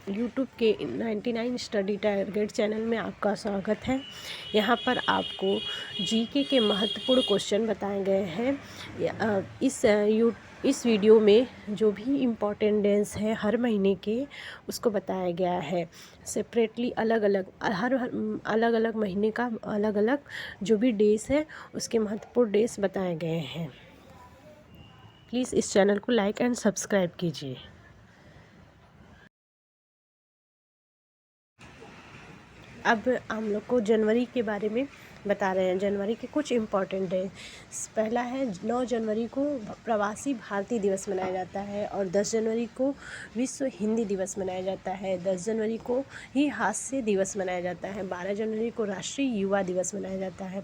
YouTube के 99 study target channel में आपका स्वागत है। यहाँ पर आपको जीके के महत्वपूर्ण क्वेश्चन बताए गए हैं। इस वीडियो में जो भी इम्पोर्टेंट डेज है हर महीने के उसको बताया गया है। सेपरेटली अलग अलग महीने का अलग अलग जो भी डेज है उसके महत्वपूर्ण डेज बताए गए हैं। प्लीज़ इस चैनल को लाइक एंड सब्सक्राइब कीजिए। अब हम लोग को जनवरी के बारे में बता रहे हैं। जनवरी के कुछ इम्पॉर्टेंट डे। पहला है 9 जनवरी को प्रवासी भारतीय दिवस मनाया जाता है और 10 जनवरी को विश्व हिंदी दिवस मनाया जाता है। 10 जनवरी को ही हास्य दिवस मनाया जाता है। 12 जनवरी को राष्ट्रीय युवा दिवस मनाया जाता है।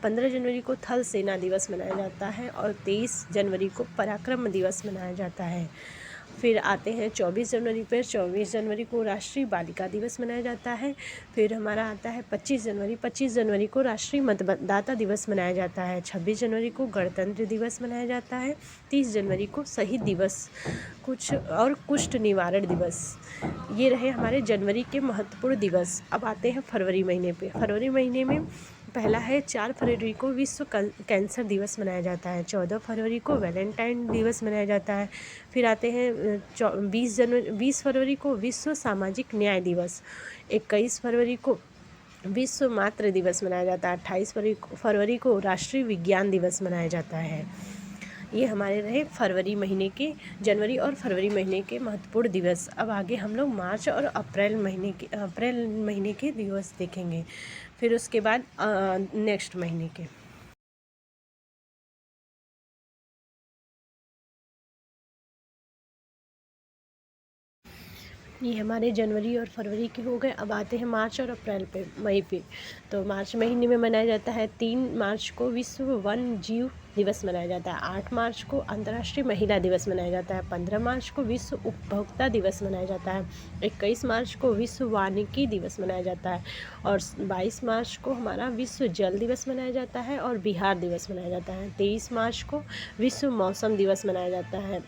15 जनवरी को थल सेना दिवस मनाया जाता है और 23 जनवरी को पराक्रम दिवस मनाया जाता है। फिर आते हैं 24 जनवरी पर। 24 जनवरी को राष्ट्रीय बालिका दिवस मनाया जाता है। फिर हमारा आता है 25 जनवरी को राष्ट्रीय मतदाता दिवस मनाया जाता है। 26 जनवरी को गणतंत्र दिवस मनाया जाता है। 30 जनवरी को शहीद दिवस कुष्ठ निवारण दिवस। ये रहे हमारे जनवरी के महत्वपूर्ण दिवस। अब आते हैं फरवरी महीने पे। फरवरी महीने में पहला है 4 फरवरी को विश्व कैंसर दिवस मनाया जाता है। 14 फरवरी को वैलेंटाइन दिवस मनाया जाता है। फिर आते हैं 20 फरवरी को विश्व सामाजिक न्याय दिवस। 21 फरवरी को विश्व मातृ दिवस मनाया जाता है। 28 फरवरी को राष्ट्रीय विज्ञान दिवस मनाया जाता है। ये हमारे रहे फरवरी महीने के, जनवरी और फरवरी महीने के महत्वपूर्ण दिवस। अब आगे हम लोग मार्च और अप्रैल महीने के दिवस देखेंगे। फिर उसके बाद नेक्स्ट महीने के। ये हमारे जनवरी और फरवरी के हो गए। अब आते हैं मार्च और अप्रैल पे, मई पे। तो मार्च महीने में मनाया जाता है 3 मार्च को विश्व वन जीव दिवस मनाया जाता है। 8 मार्च को अंतर्राष्ट्रीय महिला दिवस मनाया जाता है। 15 मार्च को विश्व उपभोक्ता दिवस मनाया जाता है। 21 मार्च को विश्व वानिकी दिवस मनाया जाता है और 22 मार्च को हमारा विश्व जल दिवस मनाया जाता है और बिहार दिवस मनाया जाता है। 23 मार्च को विश्व मौसम दिवस मनाया जाता है।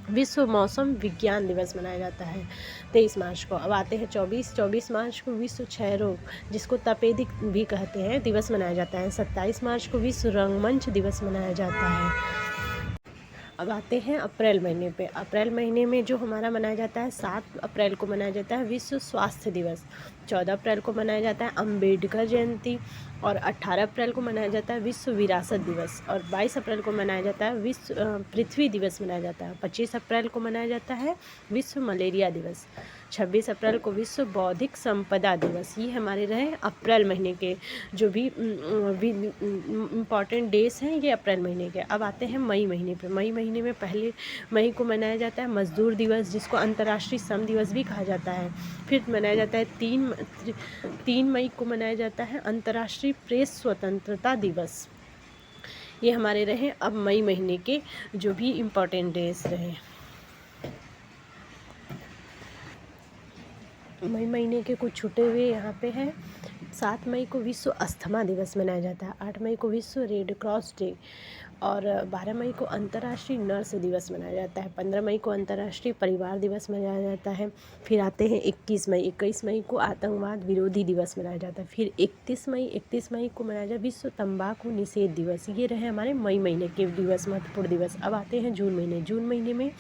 विश्व मौसम विज्ञान दिवस मनाया जाता है 23 मार्च को। अब आते हैं 24 मार्च को विश्व क्षय रोग, जिसको तपेदिक भी कहते हैं, दिवस मनाया जाता है। 27 मार्च को विश्व रंगमंच दिवस मनाया जाता है। अब आते हैं अप्रैल महीने पे। अप्रैल महीने में जो हमारा मनाया जाता है 7 अप्रैल को मनाया जाता है विश्व स्वास्थ्य दिवस। 14 अप्रैल को मनाया जाता है अम्बेडकर जयंती और 18 अप्रैल को मनाया जाता है विश्व विरासत दिवस और 22 अप्रैल को मनाया जाता है विश्व पृथ्वी दिवस मनाया जाता है। 25 अप्रैल को मनाया जाता है विश्व मलेरिया दिवस। 26 अप्रैल को विश्व बौद्धिक संपदा दिवस। ये हमारे रहे अप्रैल महीने के जो भी इम्पॉर्टेंट डेज हैं, ये अप्रैल महीने के। अब आते हैं मई महीने पे। मई महीने में पहले मई को मनाया जाता है मजदूर दिवस, जिसको अंतर्राष्ट्रीय श्रम दिवस भी कहा जाता है। फिर मनाया जाता है 3 मई को मनाया जाता है अंतर्राष्ट्रीय प्रेस स्वतंत्रता दिवस। ये हमारे रहे अब मई महीने के जो भी इम्पोर्टेंट डेज रहे। मई महीने के कुछ छूटे हुए यहाँ पे हैं। 7 मई को विश्व अस्थमा दिवस मनाया जाता है। 8 मई को विश्व रेड क्रॉस डे और 12 मई को अंतर्राष्ट्रीय नर्स दिवस मनाया जाता है। 15 मई को अंतर्राष्ट्रीय परिवार दिवस मनाया जाता है। फिर आते हैं 21 मई को आतंकवाद विरोधी दिवस मनाया जाता है। फिर 31 मई को मनाया जाता है विश्व तंबाकू निषेध दिवस। ये रहे हमारे मई महीने के दिवस, महत्वपूर्ण दिवस। अब आते हैं जून महीने में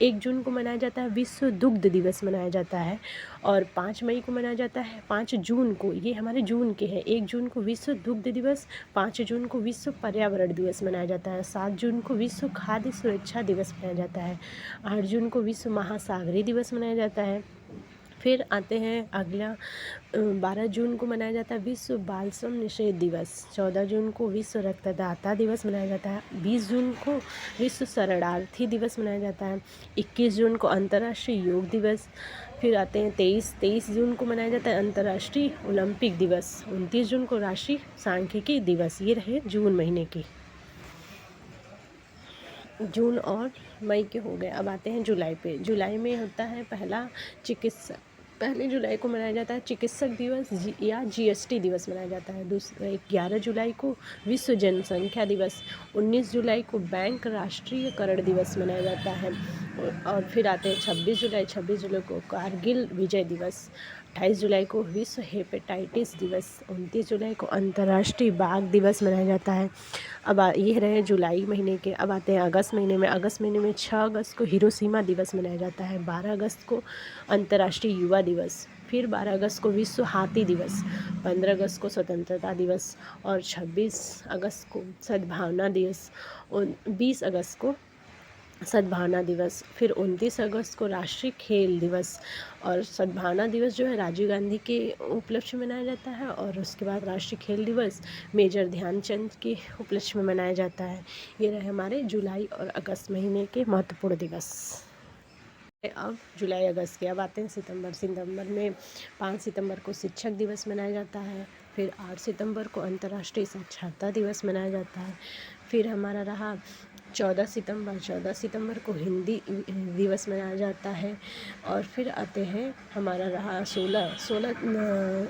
1 जून को मनाया जाता है विश्व दुग्ध दिवस मनाया जाता है और 5 मई को मनाया जाता है 5 जून को, ये हमारे जून के हैं। 1 जून को विश्व दुग्ध दिवस, 5 जून को विश्व पर्यावरण दिवस मनाया जाता है। 7 जून को विश्व खाद्य सुरक्षा दिवस मनाया जाता है। 8 जून को विश्व महासागरीय दिवस मनाया जाता है। फिर आते हैं अगला 12 जून को मनाया जाता है विश्व बाल श्रम निषेध दिवस। 14 जून को विश्व रक्तदाता दिवस मनाया जाता है। 20 जून को विश्व शरणार्थी दिवस मनाया जाता है। 21 जून को अंतर्राष्ट्रीय योग दिवस। फिर आते हैं 23 जून को मनाया जाता है अंतर्राष्ट्रीय ओलंपिक दिवस। 29 जून को राष्ट्रीय सांख्यिकी दिवस। ये रहे जून महीने की। जून और मई के हो गए। अब आते हैं जुलाई पे। जुलाई में होता है पहली जुलाई को मनाया जाता है चिकित्सक दिवस या जीएसटी दिवस मनाया जाता है। 11 जुलाई को विश्व जनसंख्या दिवस। 19 जुलाई को बैंक राष्ट्रीयकरण दिवस मनाया जाता है। और फिर आते हैं 26 जुलाई। 26 जुलाई को कारगिल विजय दिवस। 28 जुलाई को विश्व हेपेटाइटिस दिवस। 29 जुलाई को अंतर्राष्ट्रीय बाघ दिवस मनाया जाता है। अब ये रहे जुलाई महीने के। अब आते हैं अगस्त महीने में। अगस्त महीने में 6 अगस्त को हिरोशिमा दिवस मनाया जाता है। 12 अगस्त को अंतर्राष्ट्रीय युवा दिवस। फिर 12 अगस्त को विश्व हाथी दिवस। 15 अगस्त को स्वतंत्रता दिवस और 26 अगस्त को सद्भावना दिवस। 20 अगस्त को सद्भावना दिवस। फिर 29 अगस्त को राष्ट्रीय खेल दिवस। और सद्भावना दिवस जो है राजीव गांधी के उपलक्ष्य में मनाया जाता है, और उसके बाद राष्ट्रीय खेल दिवस मेजर ध्यानचंद के उपलक्ष्य में मनाया जाता है। ये रहे हमारे जुलाई और अगस्त महीने के महत्वपूर्ण दिवस। अब जुलाई अगस्त के अब आते हैं सितंबर। सितंबर में 5 सितंबर को शिक्षक दिवस मनाया जाता है। फिर 8 सितंबर को अंतर्राष्ट्रीय साक्षरता दिवस मनाया जाता है। फिर हमारा रहा 14 सितंबर को हिंदी दिवस मनाया जाता है। और फिर आते हैं हमारा रहा 16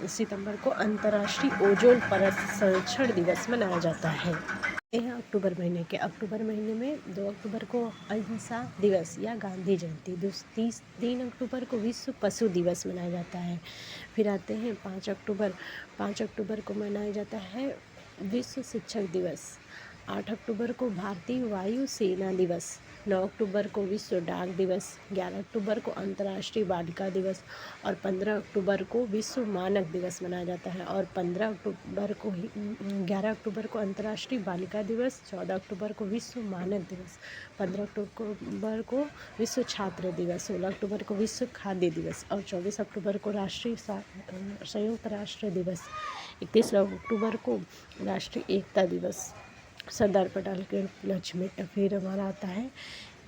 सितंबर को अंतर्राष्ट्रीय ओजोन परत संरक्षण दिवस मनाया जाता है। ये है अक्टूबर महीने के। अक्टूबर महीने में 2 अक्टूबर को अहिंसा दिवस या गांधी जयंती। 3 अक्टूबर को विश्व पशु दिवस मनाया जाता है। फिर आते हैं 5 अक्टूबर। 5 अक्टूबर को मनाया जाता है विश्व शिक्षक दिवस। 8 अक्टूबर को भारतीय वायु सेना दिवस। 9 अक्टूबर को विश्व डाक दिवस। 11 अक्टूबर को अंतर्राष्ट्रीय बालिका दिवस। और 15 अक्टूबर को विश्व मानक दिवस मनाया जाता है। और 11 अक्टूबर को अंतर्राष्ट्रीय बालिका दिवस। 14 अक्टूबर को विश्व मानक दिवस। 15 अक्टूबर को विश्व छात्र दिवस। 16 अक्टूबर को विश्व खाद्य दिवस। और 24 अक्टूबर को राष्ट्रीय संयुक्त राष्ट्र दिवस। 31 अक्टूबर को राष्ट्रीय एकता दिवस सरदार पटेल के उपलक्ष्य में। फिर हमारा आता है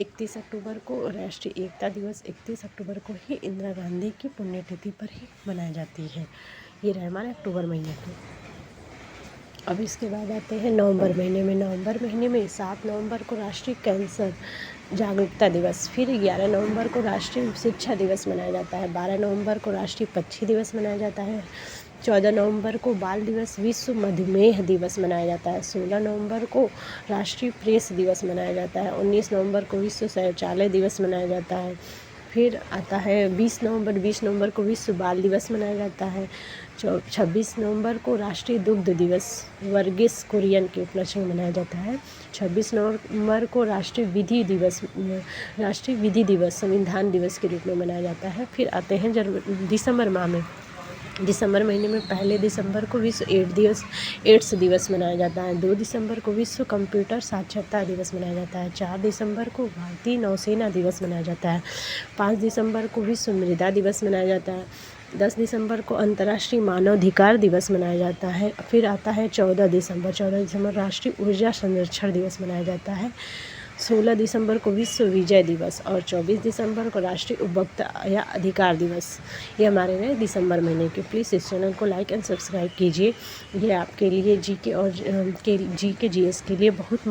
31 अक्टूबर को राष्ट्रीय एकता दिवस। 31 अक्टूबर को ही इंदिरा गांधी की पुण्यतिथि पर ही मनाई जाती है। ये रहे हमारे अक्टूबर महीने के। अब इसके बाद आते हैं नवंबर महीने में। नवंबर महीने में 7 नवंबर को राष्ट्रीय कैंसर जागरूकता दिवस। फिर 11 नवंबर को राष्ट्रीय शिक्षा दिवस मनाया जाता है। 12 नवंबर को राष्ट्रीय पक्षी दिवस मनाया जाता है। 14 नवंबर को बाल दिवस विश्व मधुमेह दिवस मनाया जाता है। 16 नवंबर को राष्ट्रीय प्रेस दिवस मनाया जाता है। 19 नवंबर को विश्व शौचालय दिवस मनाया जाता है। फिर आता है 20 नवंबर को विश्व बाल दिवस मनाया जाता है। 26 नवंबर को राष्ट्रीय दुग्ध दिवस वर्गीस कुरियन के उपलक्ष्य में मनाया जाता है। 26 नवंबर को राष्ट्रीय विधि दिवस संविधान दिवस के रूप में मनाया जाता है। फिर आते हैं दिसंबर माह में। दिसंबर महीने में 1 दिसंबर को विश्व एड्स दिवस मनाया जाता है। 2 दिसंबर को विश्व कंप्यूटर साक्षरता दिवस मनाया जाता है। 4 दिसंबर को भारतीय नौसेना दिवस मनाया जाता है। 5 दिसंबर को विश्व मृदा दिवस मनाया जाता है। 10 दिसंबर को अंतर्राष्ट्रीय मानवाधिकार दिवस मनाया जाता है। फिर आता है 14 दिसंबर राष्ट्रीय ऊर्जा संरक्षण दिवस मनाया जाता है। 16 दिसंबर को विश्व विजय दिवस। और 24 दिसंबर को राष्ट्रीय उपभोक्ता या अधिकार दिवस। ये हमारे रहे दिसंबर महीने के। प्लीज़ इस चैनल को लाइक एंड सब्सक्राइब कीजिए। ये आपके लिए जीके और जीएस के लिए बहुत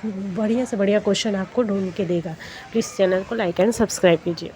बढ़िया से बढ़िया क्वेश्चन आपको ढूंढ के देगा। प्लीज़ चैनल को लाइक एंड सब्सक्राइब कीजिए।